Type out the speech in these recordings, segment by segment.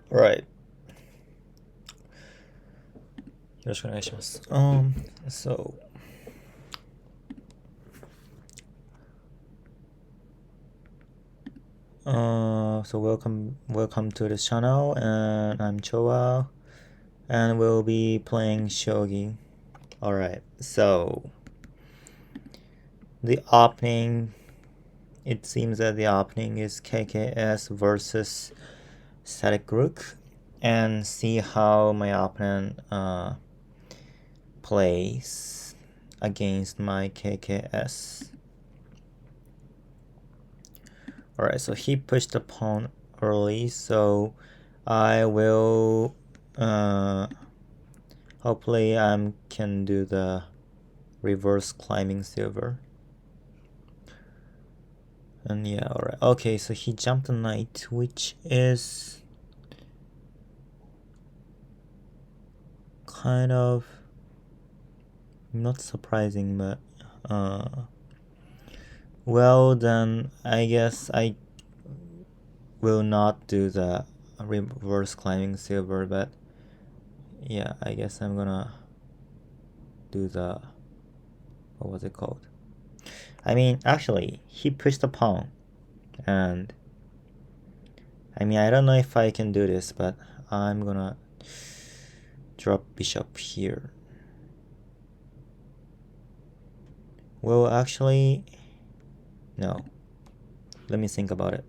Right. よろしくお願いします。So welcome to this channel, and I'm Chouwa, and we'll be playing Shogi. Alright, so the opening, it seems that the opening is KKS versus Static Rook, and see how my opponent plays against my KKS. Alright, so he pushed the pawn early, so I will hopefully I can do the reverse climbing silver. And yeah, alright. Okay, so he jumped a knight, which is kind of not surprising, but well, then I guess I will not do the reverse climbing silver, but yeah, I guess I'm gonna do the, what was it called? I mean, actually, he pushed a pawn, and I mean, I don't know if I can do this, but I'm gonna drop bishop here. Well, actually, no. Let me think about it.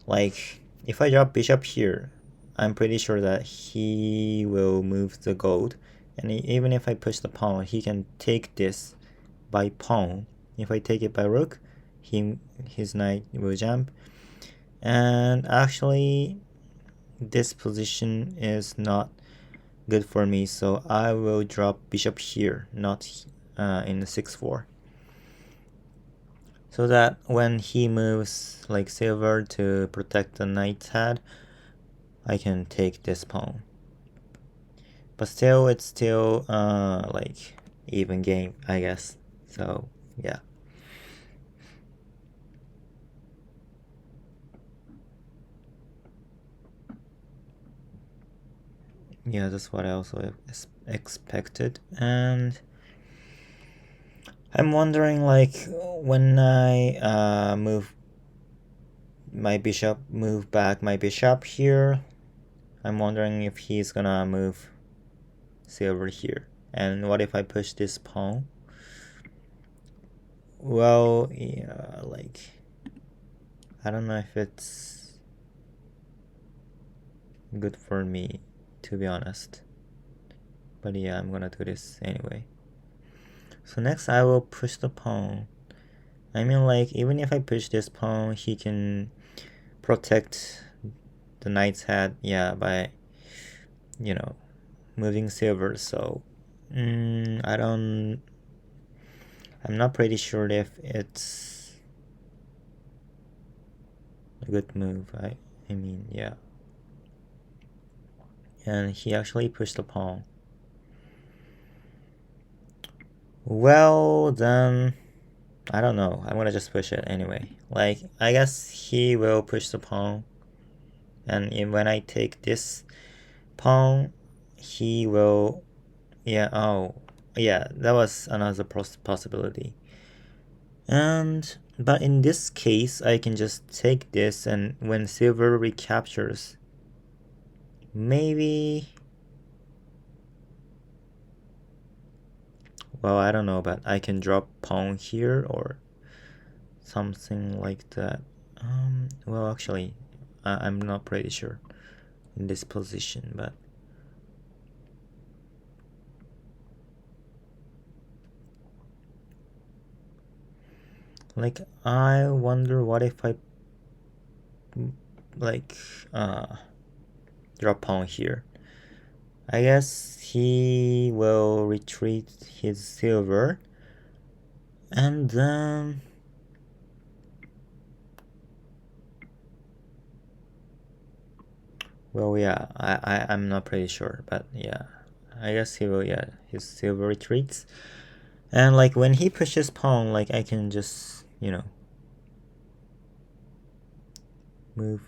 Like, if I drop bishop here, I'm pretty sure that he will move the gold, and even if I push the pawn, he can take this by pawn. If I take it by rook, his knight will jump. And actually, this position is not good for me, so I will drop bishop here, not in the 6-4. So that when he moves like silver to protect the knight's head, I can take this pawn. But still, it's still like even game, I guess. So yeah. Yeah, that's what I also expected. And I'm wondering, like, when I move back my bishop here, I'm wondering if he's gonna move silver here. And what if I push this pawn? Well, yeah, like, I don't know if it's good for me, to be honest. But yeah, I'm gonna do this anyway. So next I will push the pawn. I mean, like, even if I push this pawn, he can protect the knight's head, yeah, by, you know, moving silver. So I'm not pretty sure if it's a good move. I mean, yeah. And he actually pushed the pawn. Well, then, I don't know. I'm gonna just push it anyway. Like, I guess he will push the pawn. And when I take this pawn, he will, yeah, oh, yeah, that was another possibility. But in this case, I can just take this, and when silver recaptures, maybe, well, I don't know, but I can drop pawn here or something like that. Well, actually, I'm not pretty sure in this position, but like, I wonder what if I like drop pawn here. I guess he will retreat his silver, and then well, yeah, I'm not pretty sure, but yeah, I guess he will, yeah, his silver retreats. And like when he pushes pawn, like I can just, move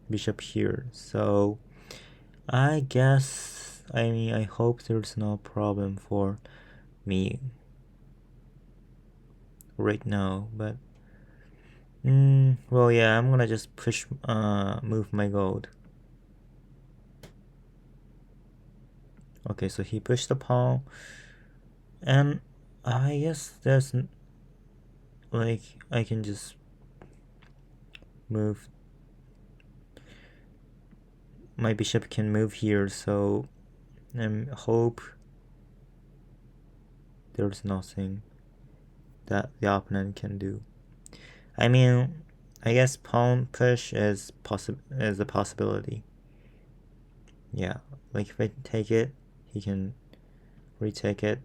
bishop here. So I guess, I mean, I hope there's no problem for me right now, but well, yeah, I'm gonna just move my gold. Okay, so he pushed the pawn, and I guess there's like I can just move. My bishop can move here, so I hope there's nothing that the opponent can do. I mean, I guess pawn push is a possibility. Yeah, like if I take it, he can retake it,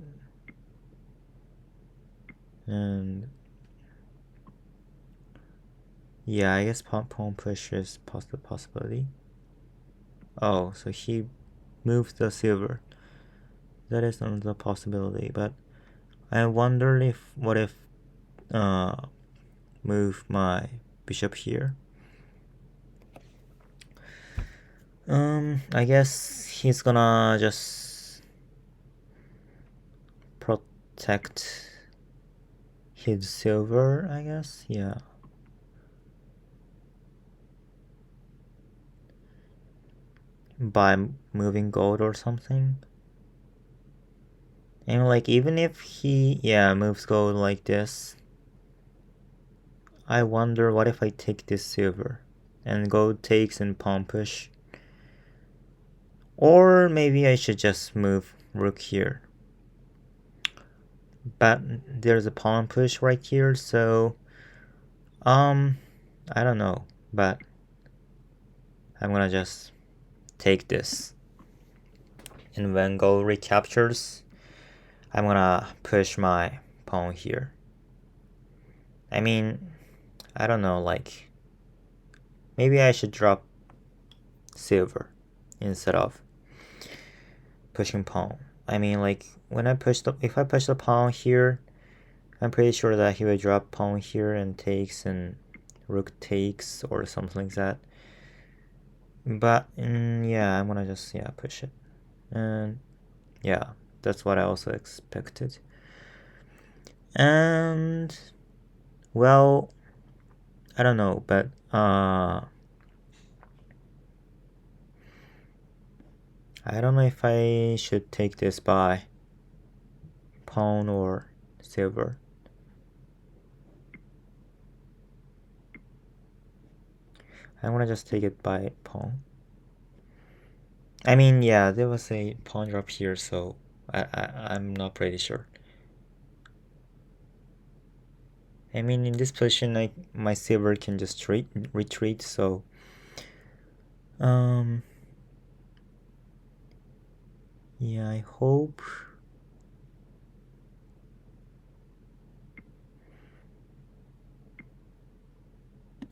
and yeah, I guess pawn push is possibility. Oh, so he moved the silver. That is another possibility, but I wonder what if move my bishop here. I guess he's gonna just protect his silver, I guess. Yeah. By moving gold or something. And like even if he moves gold like this, I wonder what if I take this silver and gold takes and pawn push. Or maybe I should just move rook here. But there's a pawn push right here, so I don't know, but I'm gonna just take this. And when gold recaptures, I'm gonna push my pawn here. I mean, I don't know, like maybe I should drop silver instead of pushing pawn. I mean, like when if I push the pawn here, I'm pretty sure that he will drop pawn here and takes and rook takes or something like that. But yeah, I'm gonna just push it, and yeah, that's what I also expected. And well, I don't know, but I don't know if I should take this by pawn or silver. I'm gonna just take it by pawn. I mean, yeah, there was a pawn drop here, so I'm not pretty sure. I mean, in this position, my silver can just retreat, so yeah, I hope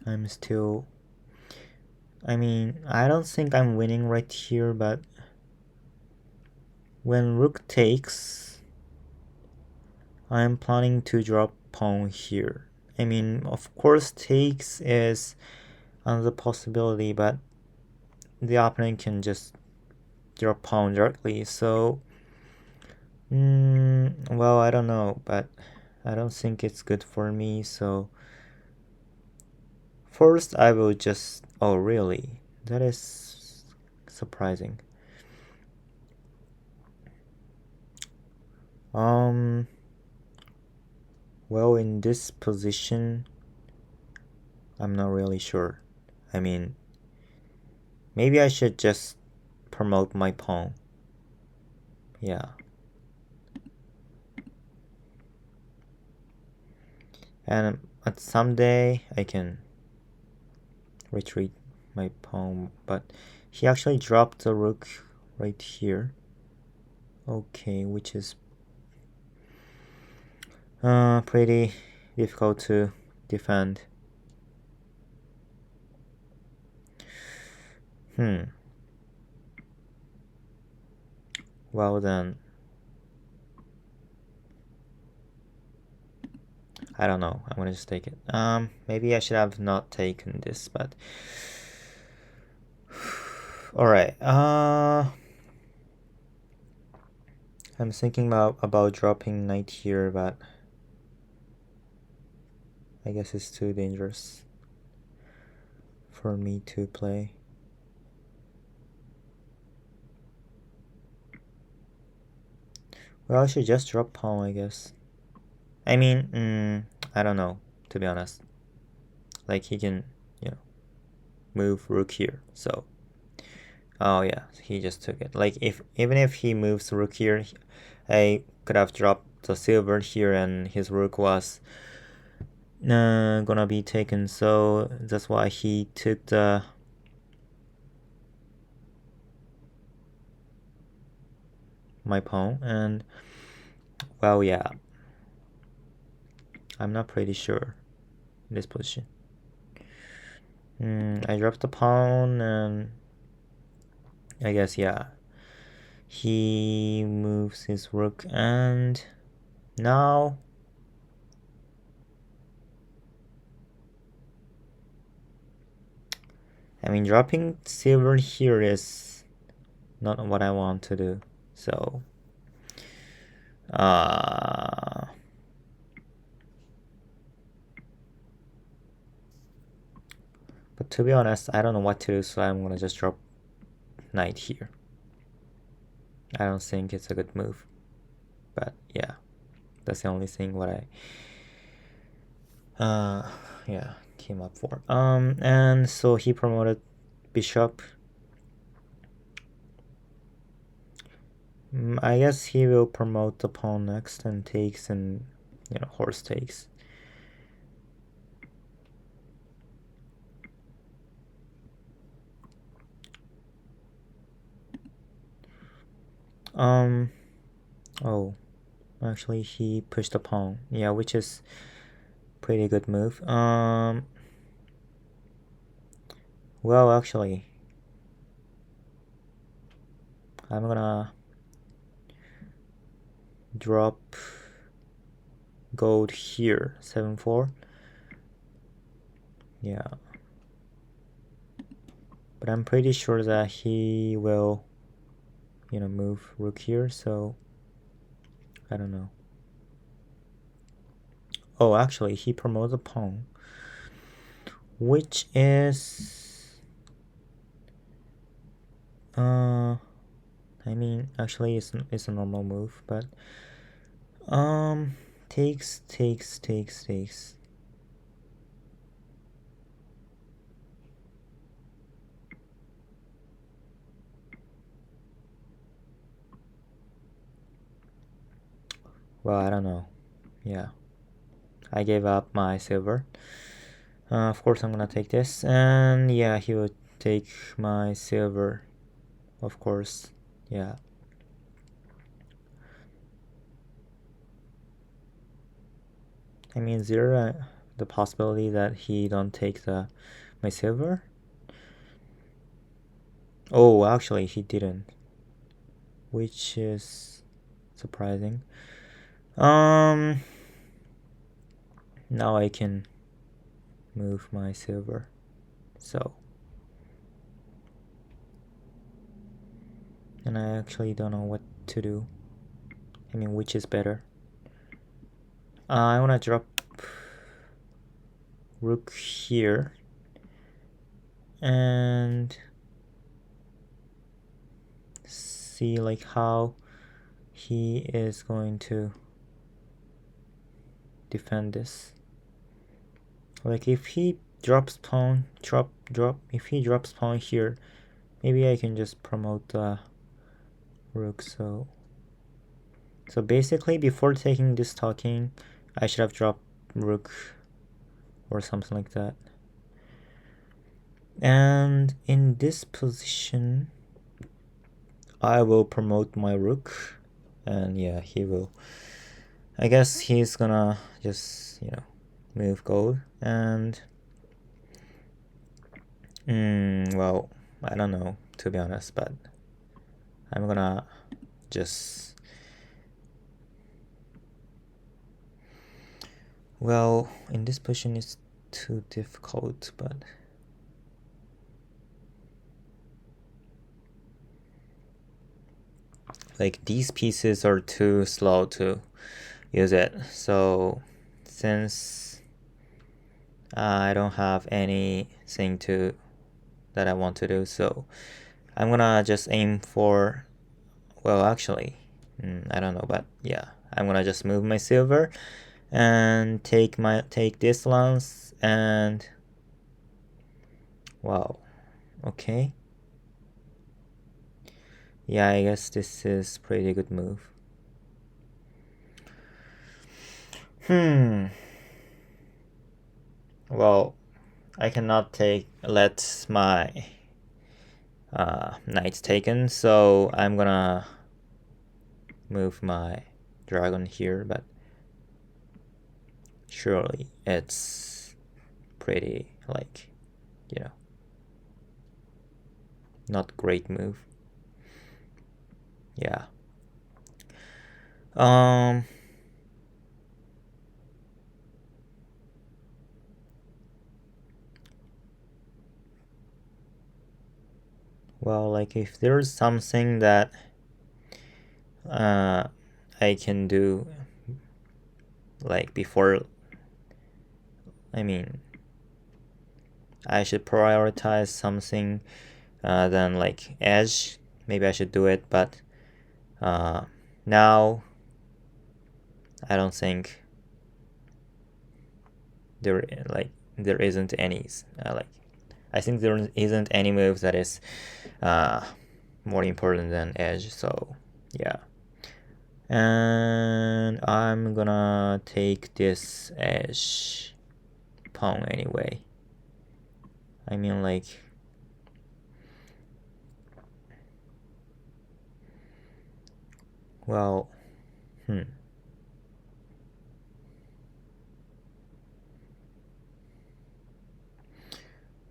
I'm still. I mean, I don't think I'm winning right here, but when rook takes, I'm planning to drop pawn here. I mean, of course, takes is another possibility, but the opponent can just drop pawn directly, so well, I don't know, but I don't think it's good for me, so first I will just, oh really, that is surprising. Well, in this position, I'm not really sure. I mean, maybe I should just promote my pawn. Yeah. And at someday I can retreat my pawn, but he actually dropped the rook right here. Okay, which is pretty difficult to defend. Well then, I don't know. I'm gonna just take it. Maybe I should have not taken this, but Alright, I'm thinking about dropping knight here, but I guess it's too dangerous for me to play. Well, I should just drop pawn, I guess. I mean, I don't know, to be honest. Like, he can, move rook here, so... Oh yeah, he just took it. Like, even if he moves rook here, I could have dropped the silver here and his rook was gonna be taken, so that's why he took my pawn. And well, yeah, I'm not pretty sure in this position. I dropped the pawn, and I guess, yeah, he moves his rook, and now I mean, dropping silver here is not what I want to do, so but to be honest, I don't know what to do, so I'm gonna just drop knight here. I don't think it's a good move, but yeah, that's the only thing what I yeah, came up for. And so he promoted bishop. I guess he will promote the pawn next and takes, and horse takes. Oh, actually he pushed the pawn. Yeah, which is pretty good move. Well, actually, I'm gonna drop gold here, 7-4. Yeah, but I'm pretty sure that he will, move rook here, so I don't know. Oh, actually, he promotes a pawn, which is, I mean, actually, it's a normal move, but takes. Well, I don't know. Yeah, I gave up my silver. Of course, I'm gonna take this, and yeah, he would take my silver, of course. Yeah. I mean, zero the possibility that he don't take my silver. Oh, actually, he didn't, which is surprising. Now I can move my silver, so, and I actually don't know what to do. I mean, which is better? I wanna drop rook here and see like how he is going to defend this. Like, if he drops pawn, drop. If he drops pawn here, maybe I can just promote the rook. So basically, before taking this talking, I should have dropped rook or something like that. And in this position, I will promote my rook, and yeah, he will. I guess he's gonna just, move gold, and well, I don't know, to be honest, but I'm gonna just, well, in this position it's too difficult, but like these pieces are too slow to use it. So since I don't have anything that I want to do, so I'm gonna just aim for, well, actually, I don't know, but yeah, I'm gonna just move my silver and take this lance, and wow, okay, yeah, I guess this is pretty good move. Well, I cannot let my knight taken, so I'm gonna move my dragon here, but surely it's pretty, like, not great move. Yeah. Well, like, if there's something that I can do, like, before, I mean, I should prioritize something than, like, edge. Maybe I should do it, but now I don't think there isn't any, like, I think there isn't any move that is more important than edge, so yeah. And I'm gonna take this edge pawn anyway. I mean, like, well,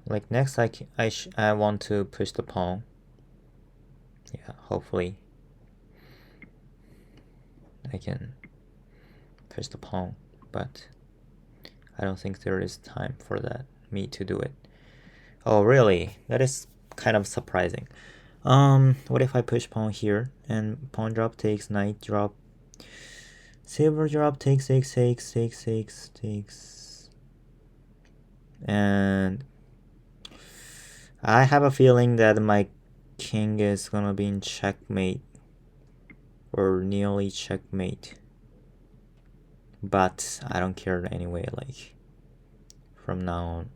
like, next I want to push the pawn. Yeah, hopefully I can push the pawn, but I don't think there is time for me to do it. Oh, really? That is kind of surprising. What if I push pawn here and pawn drop takes, knight drop, silver drop takes, takes, and I have a feeling that my king is gonna be in checkmate or nearly checkmate, but I don't care anyway, like, from now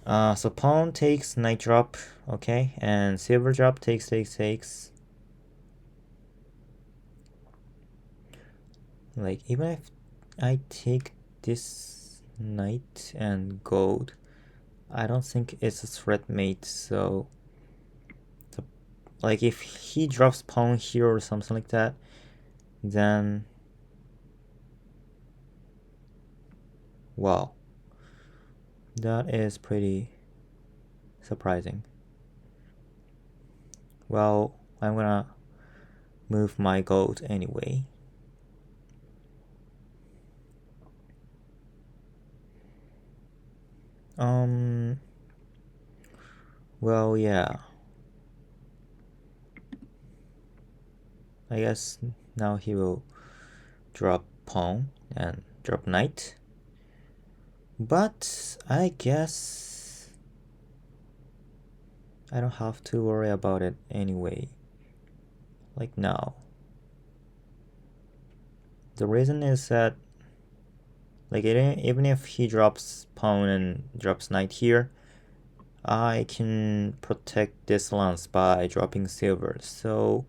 on. So pawn takes, knight drop, okay, and silver drop takes. Like, even if I take this knight and gold, I don't think it's a threat mate, so like, if he drops pawn here or something like that, then wow, that is pretty surprising. Well, I'm gonna move my gold anyway. Well, yeah, I guess now he will drop pawn and drop knight, but I guess I don't have to worry about it anyway, like, now. The reason is that, like, even if he drops pawn and drops knight here, I can protect this lance by dropping silver. So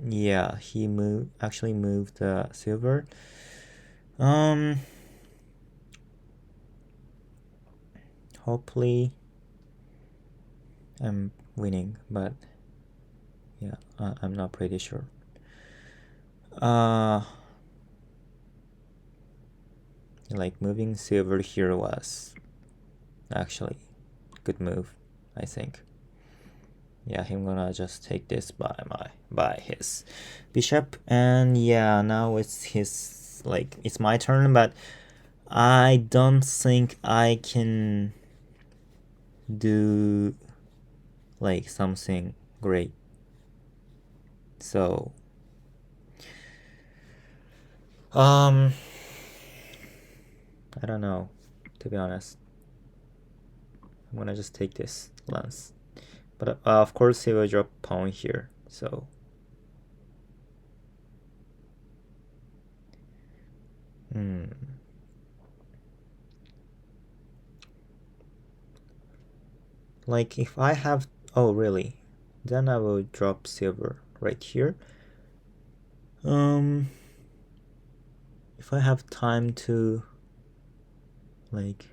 yeah, he actually moved the silver. Hopefully I'm winning, but yeah, I'm not pretty sure. Like, moving silver here was actually good move, I think. Yeah, I'm gonna just take this by his bishop, and yeah, now it's my turn, but I don't think I can do, like, something great So I don't know, to be honest. I'm gonna just take this lance. But of course he will drop pawn here, so like if I have, oh really, then I will drop silver right here. If I have time to like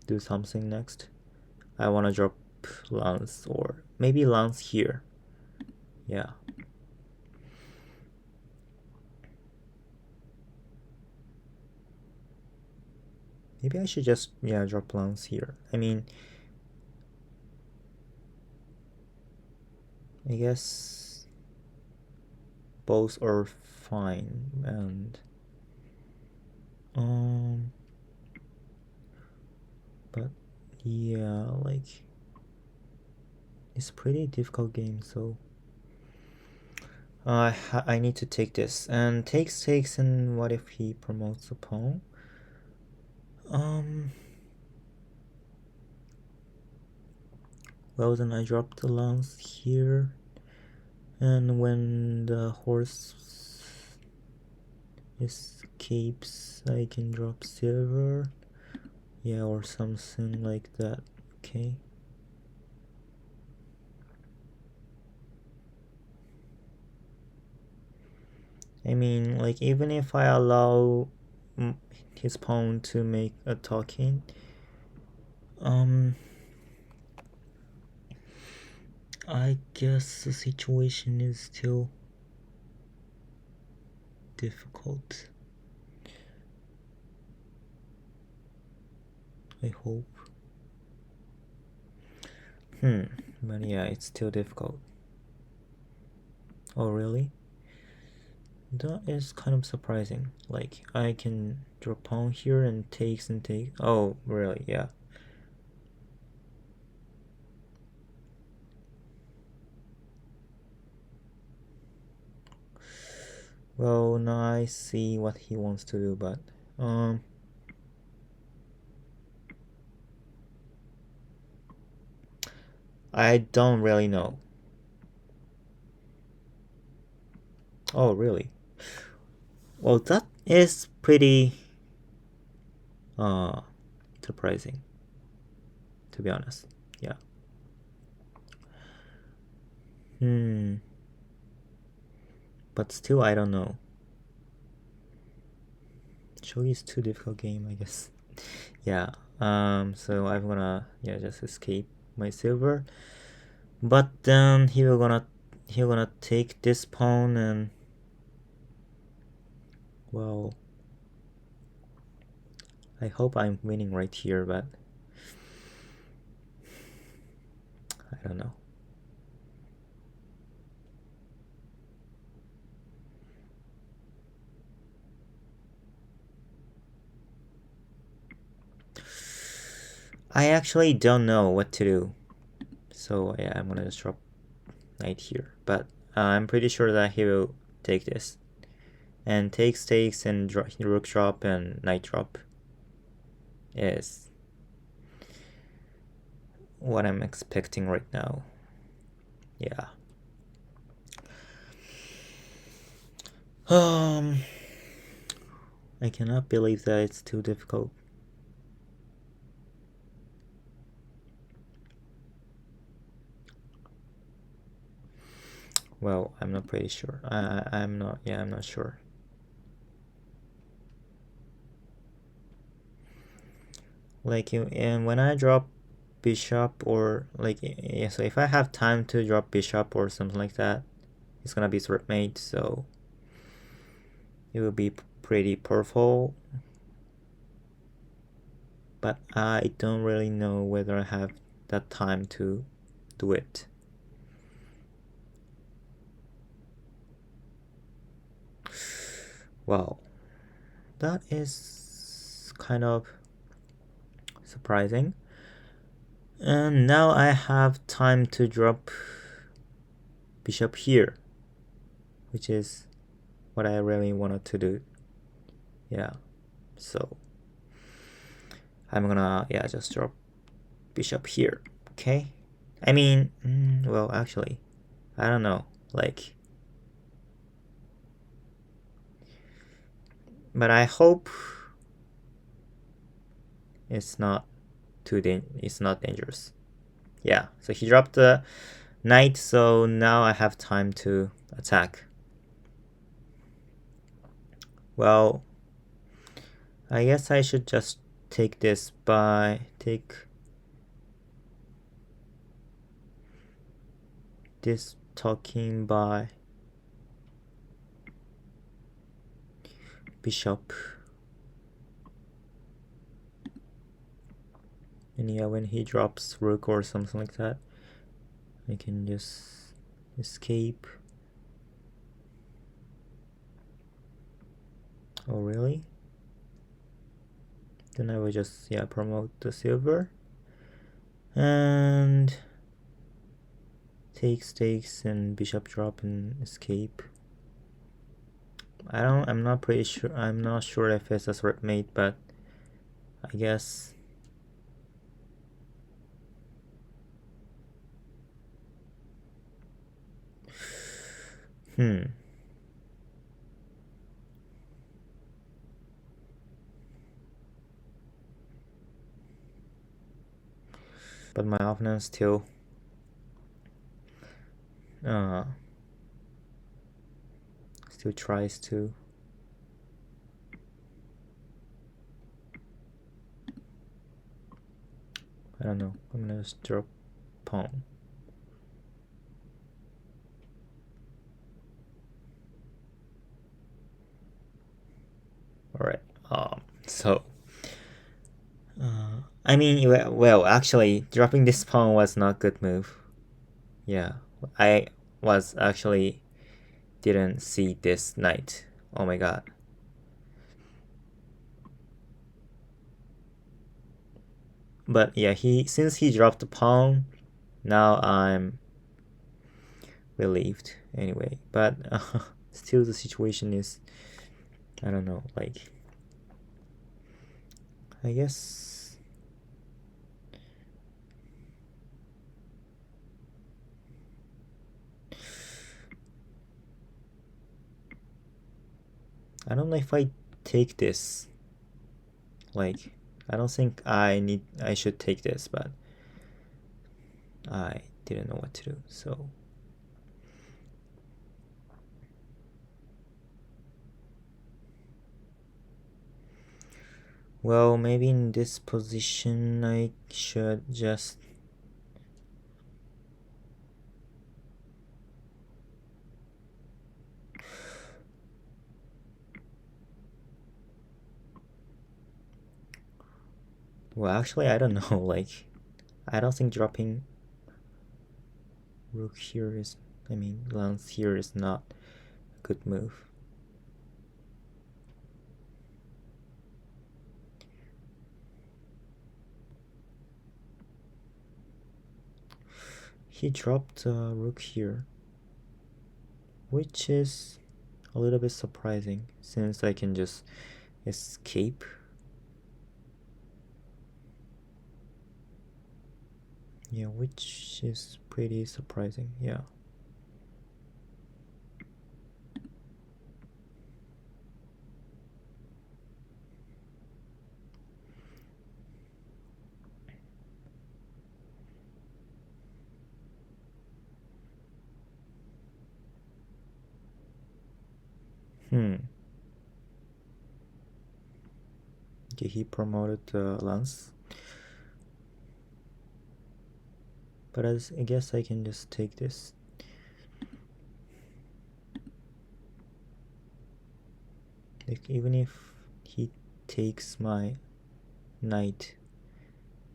do something next, I want to drop lance or maybe lance here. Yeah. Maybe I should just, yeah, drop lance here. I mean, I guess both are fine, and but yeah, like it's a pretty difficult game, so I need to take this. And takes, and what if he promotes a pawn? Well, then I drop the lance here, and when the horse escapes, I can drop silver. Yeah, or something like that. Okay. I mean, like, even if I allow his pawn to make a talking, I guess the situation is still difficult. I hope. But yeah, it's still difficult. Oh, really? That is kind of surprising. Like, I can drop pawn here and takes and take. Oh, really? Yeah. Well, now I see what he wants to do, but I don't really know. Oh, really? Well, that is pretty surprising, to be honest. Yeah. But still, I don't know. Shogi is too difficult game, I guess. Yeah. So I'm gonna, yeah, just escape my silver. But then he'll gonna take this pawn, and well, I hope I'm winning right here, but I don't know. I actually don't know what to do. So yeah, I'm gonna just drop knight here. But I'm pretty sure that he will take this. And takes, and rook drop and knight drop is what I'm expecting right now. Yeah. I cannot believe that it's too difficult. Well, I'm not pretty sure. I'm not. Yeah, I'm not sure. Like, and when I drop bishop, or like, yeah, so if I have time to drop bishop or something like that, it's gonna be threatmate, so it will be pretty powerful. But I don't really know whether I have that time to do it. Wow, that is kind of surprising. And now I have time to drop bishop here, which is what I really wanted to do. Yeah, so I'm gonna, yeah, just drop bishop here. Okay, I mean, well, actually, I don't know, like, but I hope it's not it's not dangerous. Yeah, so he dropped the knight, so now I have time to attack. Well, I guess I should just take this by talking by bishop. And yeah, when he drops rook or something like that, I can just escape. Oh really? Then I will just, yeah, promote the silver and take stakes and bishop drop and escape. I'm not pretty sure, I'm not sure if it's a threat mate, but I guess but my opponent still tries to. I don't know. I'm gonna just drop pawn. All right. So. I mean, well, actually, dropping this pawn was not good move. Yeah, I was actually didn't see this knight. Oh my god. But yeah, since he dropped the pawn, now I'm relieved anyway. But still, the situation is, I don't know, like, I guess I don't know if I take this. Like, I don't think I should take this, but I didn't know what to do, so. Well, maybe in this position I should just well, actually, I don't know, like, I don't think dropping rook here is, I mean, lance here is not a good move. He dropped rook here, which is a little bit surprising since I can just escape. Yeah, which is pretty surprising, yeah. Okay, he promoted lance. But I guess I can just take this. Like, even if he takes my knight,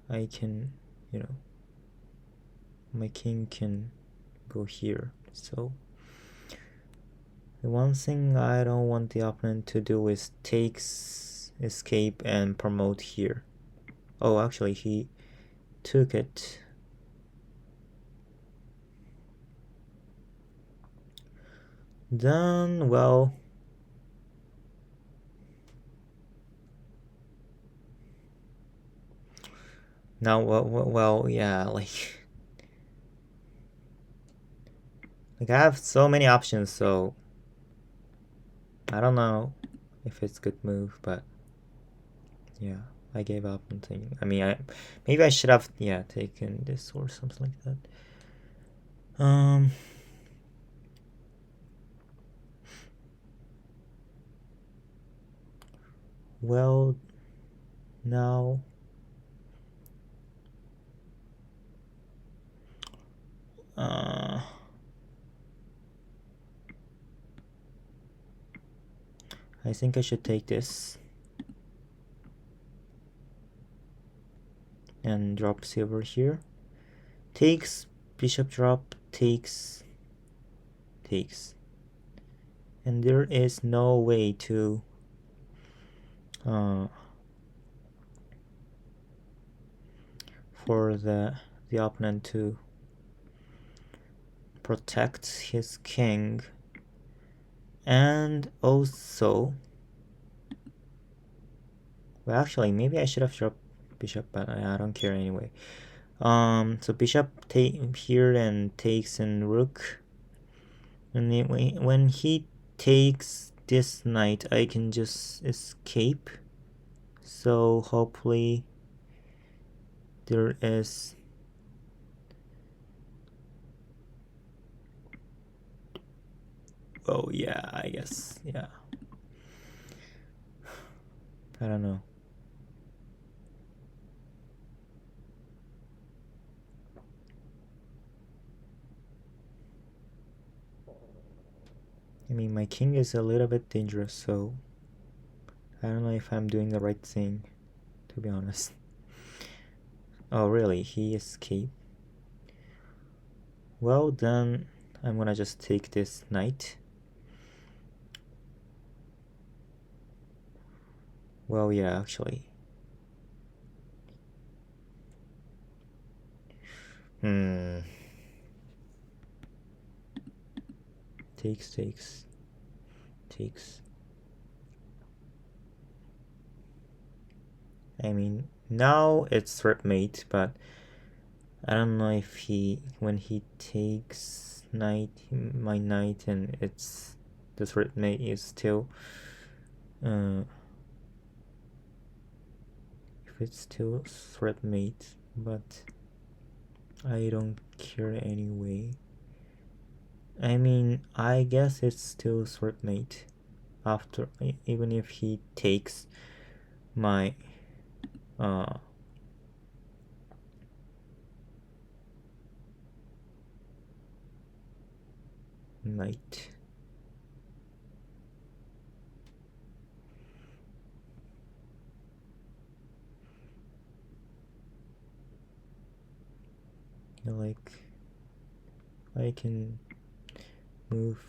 I can, you know, my king can go here. So the one thing I don't want the opponent to do is takes, escape, and promote here. Oh, actually, he took it. Then, well, now, well, yeah, like I have so many options, so I don't know if it's a good move, but yeah, I gave up on thinking. I mean, maybe I should have, yeah, taken this or something like that. Well, now, I think I should take this and drop silver here. Takes, bishop drop, takes, and there is no way to for the opponent to protect his king. And also, well, actually, maybe I should have dropped bishop, but I don't care anyway. So bishop take here and takes in rook, and when he takes this knight, I can just escape. So hopefully there is oh yeah, I guess, yeah. I don't know. I mean, my king is a little bit dangerous, so I don't know if I'm doing the right thing, to be honest. Oh really, he escaped? Well, then I'm gonna just take this knight. Well, yeah, actually. Takes. I mean, now it's threat mate, but I don't know if when he takes my knight, and it's the threat mate is still if it's still threat mate, but I don't care anyway. I mean, I guess it's still threat mate after, even if he takes my knight. Like, I can move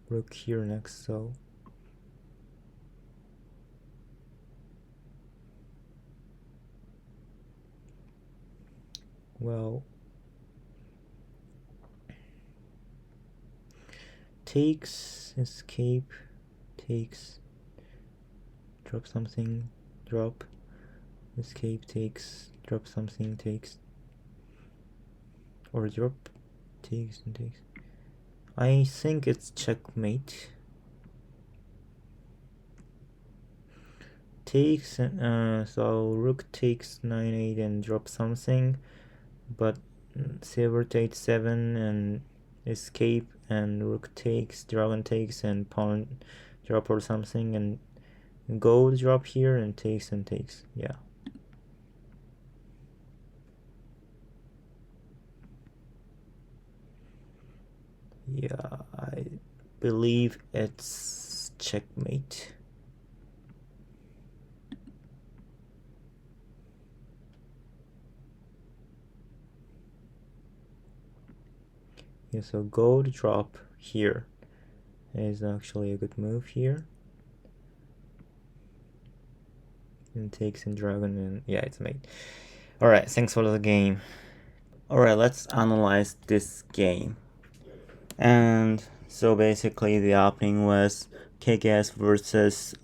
rook here next, so well, takes, escape, takes, drop something, drop, escape, takes, drop something, takes, or drop, takes and takes. I think it's checkmate. Takes, so rook takes 9-8 and drop something, but silver takes 7 and escape, and rook takes, dragon takes, and pawn drop or something, and gold drop here and takes, yeah. Yeah, I believe it's checkmate. Yeah, so gold drop here is actually a good move here. And takes and dragon, and yeah, it's mate. Alright, thanks for the game. Alright, let's analyze this game. And so basically the opening was KKS versus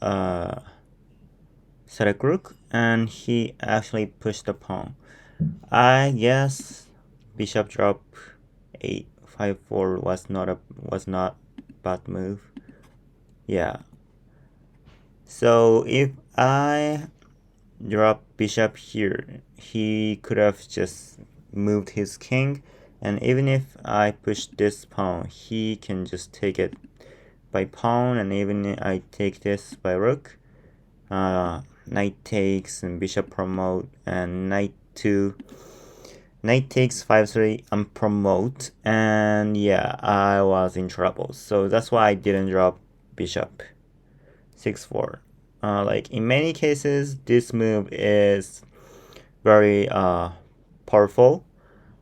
Static Rook, and he actually pushed the pawn. I guess bishop drop 8-5-4 was not bad move. Yeah. So if I drop bishop here, he could have just moved his king, and even if I push this pawn, he can just take it by pawn, and even if I take this by rook, knight takes and bishop promote, and knight takes 5-3 and promote, and yeah, I was in trouble. So that's why I didn't drop bishop 6-4. Like in many cases, this move is very powerful,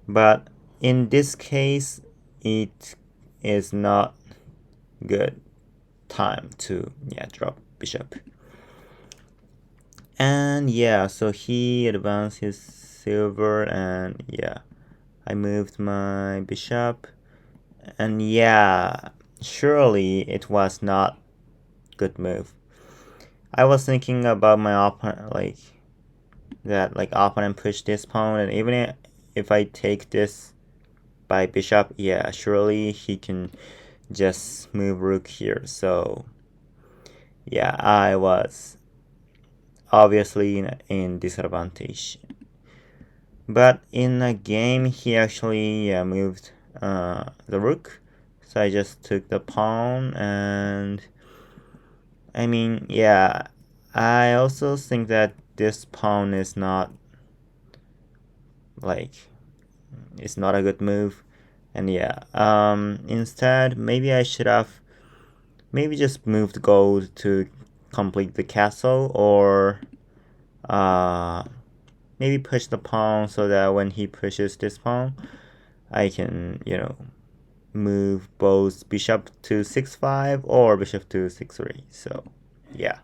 but in this case, it is not good time to drop bishop. And yeah, so he advanced his silver, and yeah, I moved my bishop, and yeah, surely it was not good move. I was thinking about my opponent, like opponent push this pawn, and even if I take this by bishop, yeah, surely he can just move rook here. So yeah, I was obviously in disadvantage. But in a game, he actually moved the rook, so I just took the pawn, and I mean, yeah, I also think that this pawn is not like it's not a good move, and yeah, instead maybe I should have maybe just moved gold to complete the castle, or maybe push the pawn so that when he pushes this pawn, I can, move both bishop to 6-5 or bishop to 6-3. So, yeah.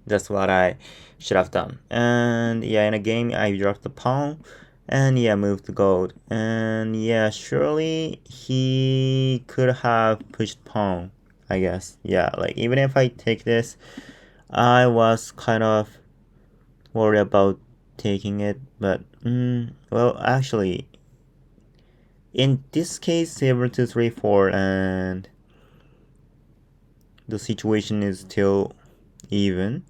That's what I should have done. And yeah, in a game, I dropped the pawn. And yeah, moved the gold. And yeah, surely he could have pushed pawn, I guess. Yeah, like even if I take this, I was kind of worried about taking it. But, well, actually, in this case, saber 2, 3, 4, and the situation is still even.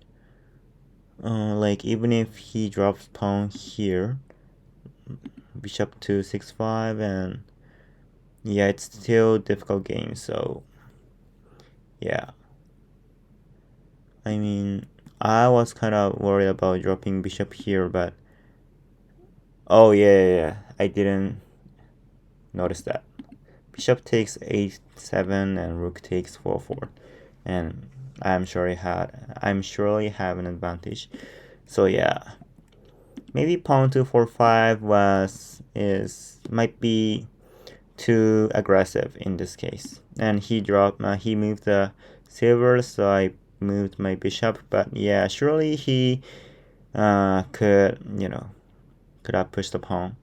Like even if he drops pawn here, bishop to 6-5, and yeah, it's still a difficult game. So yeah, I mean, I was kind of worried about dropping bishop here, but oh yeah, I didn't notice that. Bishop takes 8-7 and rook takes 4-4, and I'm surely have an advantage. So yeah, maybe pawn 2-4-5 might be too aggressive in this case, and he moved the silver, so I moved my bishop. But yeah, surely he could have pushed the pawn.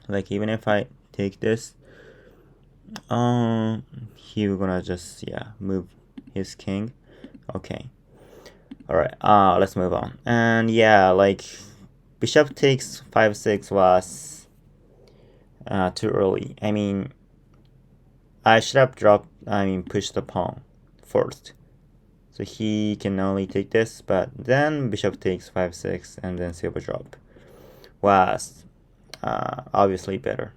Like even if I take this, he was gonna just move his king. Okay, all right, let's move on. And yeah, like bishop takes 5-6 was too early. I mean, I should have pushed the pawn first, so he can only take this. But then bishop takes 5-6, and then silver drop was obviously better.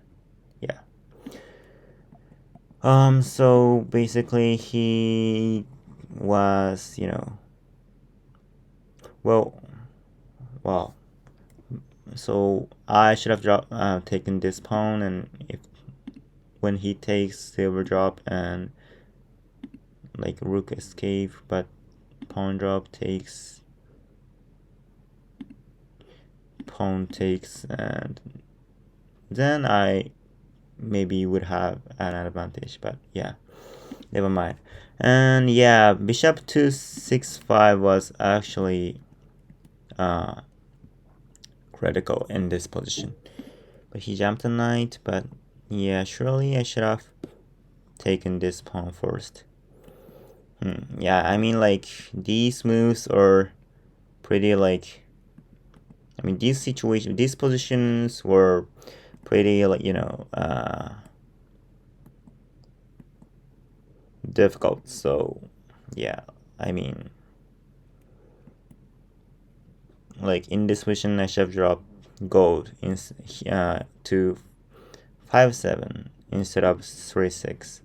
Yeah. So basically he was, well, so I should have taken this pawn, and if when he takes silver drop and like rook escape, but pawn drop takes, and then I maybe would have an advantage, but yeah, never mind. And yeah, bishop to 6-5 was actually critical in this position. But he jumped a knight, but yeah, surely I should have taken this pawn first. Yeah, I mean, like, these moves are pretty, like, I mean, these positions were pretty, like, difficult. So yeah, I mean, like, in this position I should have dropped gold to 5-7 instead of 3-6.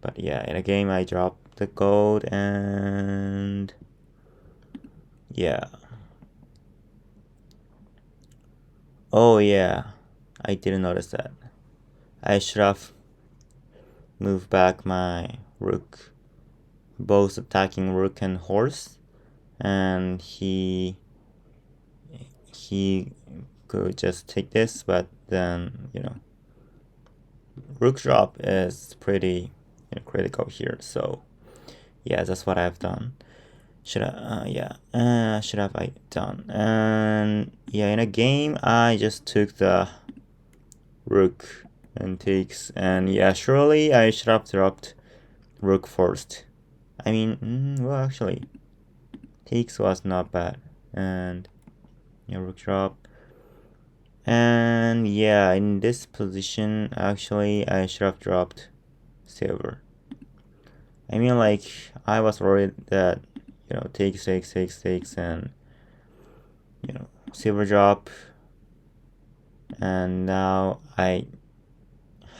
But yeah, in a game I dropped the gold, and yeah. Oh yeah, I didn't notice that. I should have moved back my rook, both attacking rook and horse, and he could just take this, but then, rook drop is pretty critical here. So yeah, that's what I've done. Should have I done? And yeah, in a game I just took the rook and takes, and yeah, surely I should have dropped rook first. I mean, well, actually, takes was not bad, and yeah, rook drop. And yeah, in this position, actually, I should have dropped silver. I mean, like, I was worried that, takes, and, silver drop. And now I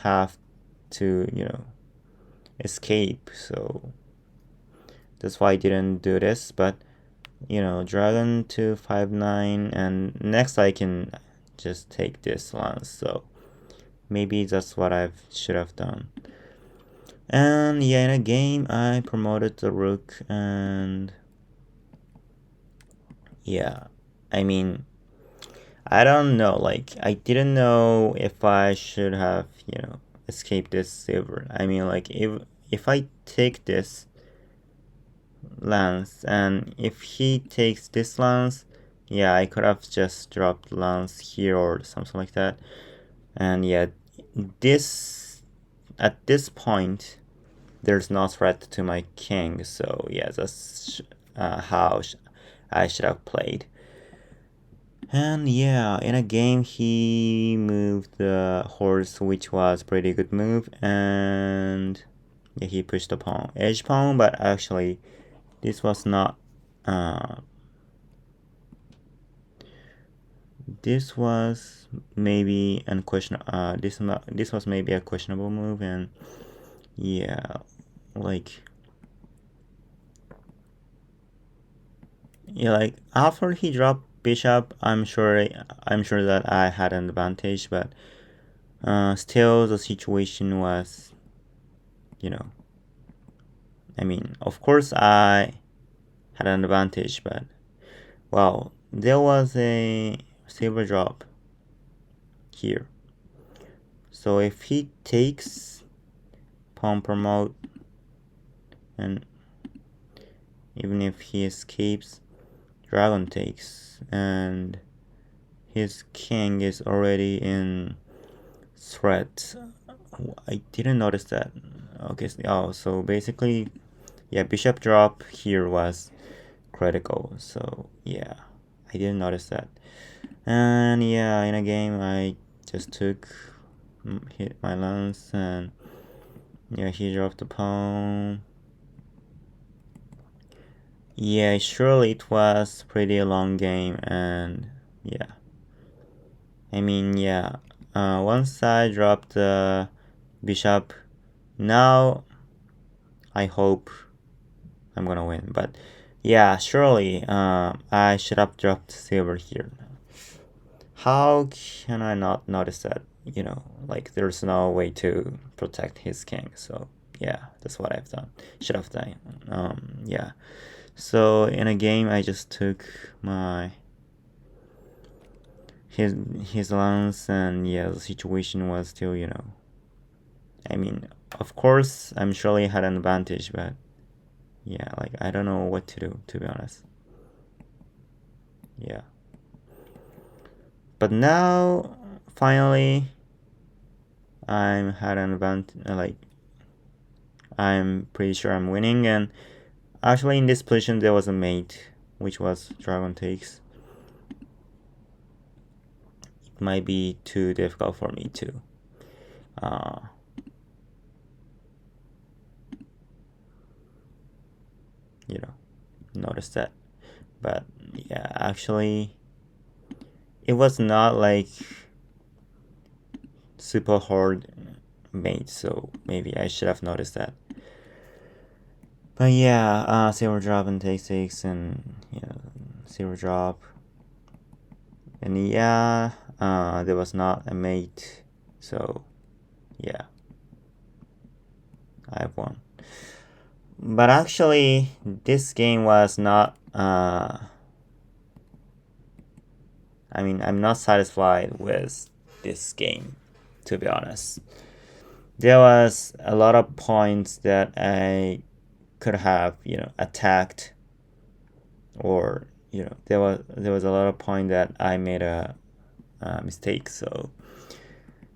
have to, escape. So that's why I didn't do this. But, dragon to 5-9, and next I can just take this one. So maybe that's what I should have done. And yeah, in a game I promoted the rook, and yeah, I mean, I don't know, like, I didn't know if I should have, escaped this silver. I mean, like, if I take this lance, and if he takes this lance, yeah, I could have just dropped lance here or something like that. And yeah, at this point, there's no threat to my king. So yeah, that's how I should have played. And yeah, in a game he moved the horse, which was pretty good move, and yeah, he pushed the pawn, edge pawn, but actually this was not this was maybe this was maybe a questionable move. And yeah, like, after he dropped bishop, I'm sure that I had an advantage, but still the situation was, I mean, of course I had an advantage, but wow, there was a silver drop here. So if he takes, pawn promote, and even if he escapes, dragon takes, and his king is already in threat. I didn't notice that. Okay, so basically, yeah, bishop drop here was critical. So yeah, I didn't notice that. And yeah, in a game I just hit my lance, and yeah, he dropped the pawn. Yeah, surely it was pretty long game, and yeah, I mean, yeah, once I dropped the bishop, now I hope I'm gonna win. But yeah, surely I should have dropped silver here. How can I not notice that? Like, there's no way to protect his king. So yeah, that's what I've done. Should have done. Yeah. So in a game, I just took his lance, and yeah, the situation was still, I mean, of course, I'm surely had an advantage, but yeah, like, I don't know what to do, to be honest. Yeah. But now, finally, I'm had an advantage. Like, I'm pretty sure I'm winning. And actually, in this position, there was a mate, which was dragon takes. It might be too difficult for me to notice that. But yeah, actually, it was not like super hard mate, so maybe I should have noticed that. But yeah, zero drop and take 6 and zero drop. And yeah, there was not a mate, so yeah, I've won. But actually, this game was not, I mean, I'm not satisfied with this game, to be honest. There was a lot of points that I could have, attacked, or, there was a lot of point that I made a mistake. So,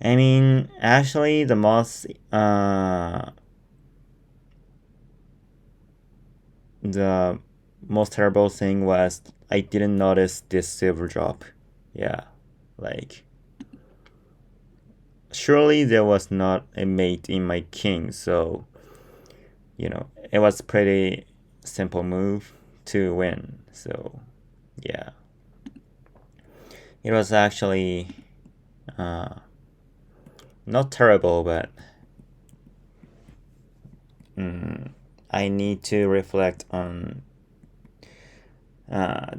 I mean, actually, the most, terrible thing was I didn't notice this silver drop. Yeah, like, surely there was not a mate in my king, so it was pretty simple move to win. So yeah, it was actually not terrible, but I need to reflect on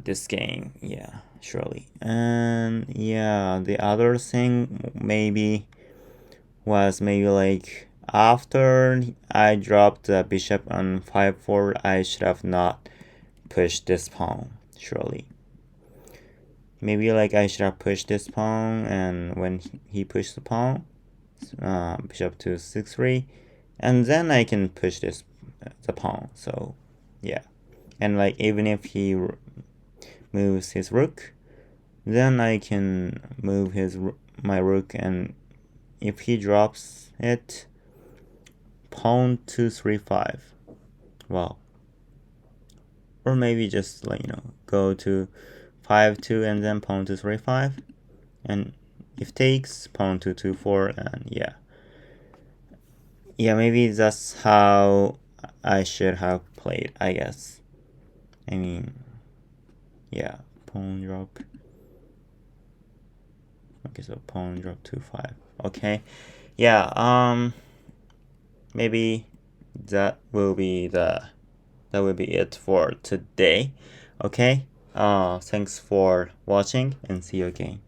this game. Yeah, surely. And yeah, the other thing was maybe like after I dropped the bishop on 5-4, I should have not pushed this pawn, surely. Maybe like I should have pushed this pawn, and when he pushed the pawn, bishop to 6-3, and then I can push the pawn. So yeah, and like even if he moves his rook, then I can move my rook, and if he drops it, pawn to 3-5. Well, or maybe just like go to 5-2 and then pawn to 3-5, and if takes, pawn to 2-4, and yeah, maybe that's how I should have played, I guess. I mean, yeah, pawn drop. Okay, so pawn drop 2-5. Okay, yeah. Maybe that will be it for today. Okay. Thanks for watching, and see you again.